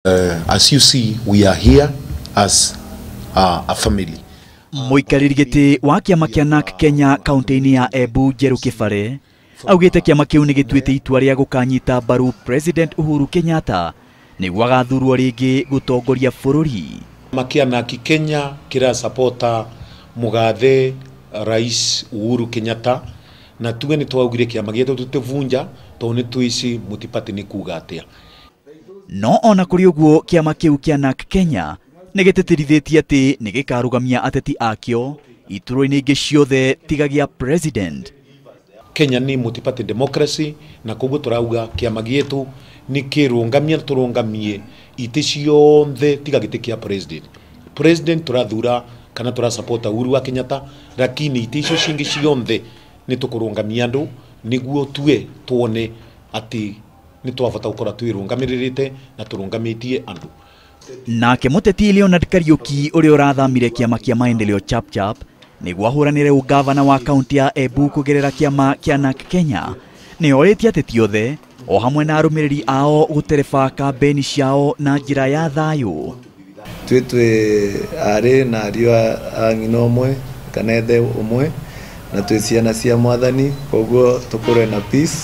As you see, we are here as a family. Muikariri giti wa kiama kia NARC Kenya kaunti-ini ya Embu Njeru Kibale augite kiama kiu ni gituite itua ria gukanyita mbaru President Uhuru Kenyatta niguo agathurwo ringi gutongoria bururi. Kiama kia NARC Kenya kira supporta mugathe Rais Uhuru Kenyatta na tuge ni twaugire kiama gitu tutevunja to ni tuici mutipati ni kuga atia. No ona kuri uguo kiama kiu kia NARC Kenya negetirithitie ati nigikarugamia ateti akio ituro-ini ingi ciothe tigagia president. Kenya ni multi-party democracy na koguo turauga kiama gitu ni kirungamia turungamie iti ciothe tiga giti kia president turathura kana turasupporta Uhuru wa Kenyatta, lakini iti icio cingi ciothe ni tukurungamia andu niguo tuone ati ni twabata gukora twirungamirite na turungamitie andu. Nake muteti Leonard Kariuki uria urathamire kiama kia maendeleo Chapchap niguo ahuranire ugavana wa kaunti ya Embu kugerera kiama kia NARC Kenya ni oritie ateti othe o hamwe na arumiriri ao gutereba kambeni ciao na njira ya thayu. Twitwe ari na ario a ng'ina umwe kana ethe umwe na twi ciana cia mwathani koguo tukorwe na peace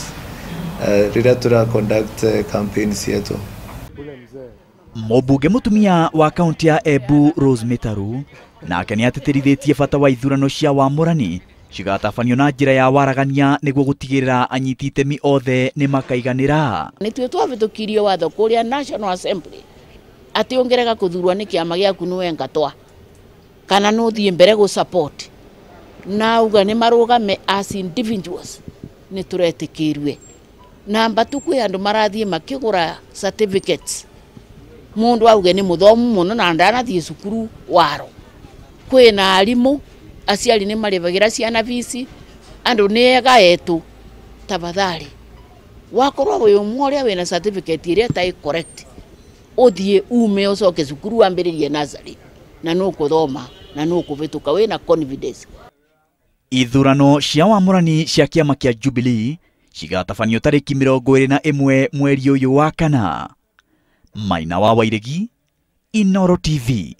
rira tura conduct campaign cietu. Mubunge mutumia wa kaunti ya Embu Rose Mitaru nake ni ateterithitie bata wa ithurano cia wamurani cigatabanio na njira ya waragania niguo gutigirira anyiti itemi othe ni makaiganira. Ni tue twavitukirio watho kuria National Assembly ati ongerega kuthurwa ni kiama giaku niwe ngatwa kana no thie mbere go support na uga ni marugame as individuals ni turetikirwe na mbatu kwi andu marathie makigura certificates mundu auge ni muthomu muno na ndanathie cukuru waro kwi na arimu aciari ni marivagira ciana fees andu ni ega etu tabathari wakorwa uyu mworia wina certificate iria tai correct uthie ume ucoke cukuru ambiririe nursery na no kuthoma na no kuvituka wina confidence. Ithurano cia wamurani cia kiama kia Jubilee cigatabanio tariki 21 mweri uyu wa kana. Maina wa Wairegi, Inooro TV.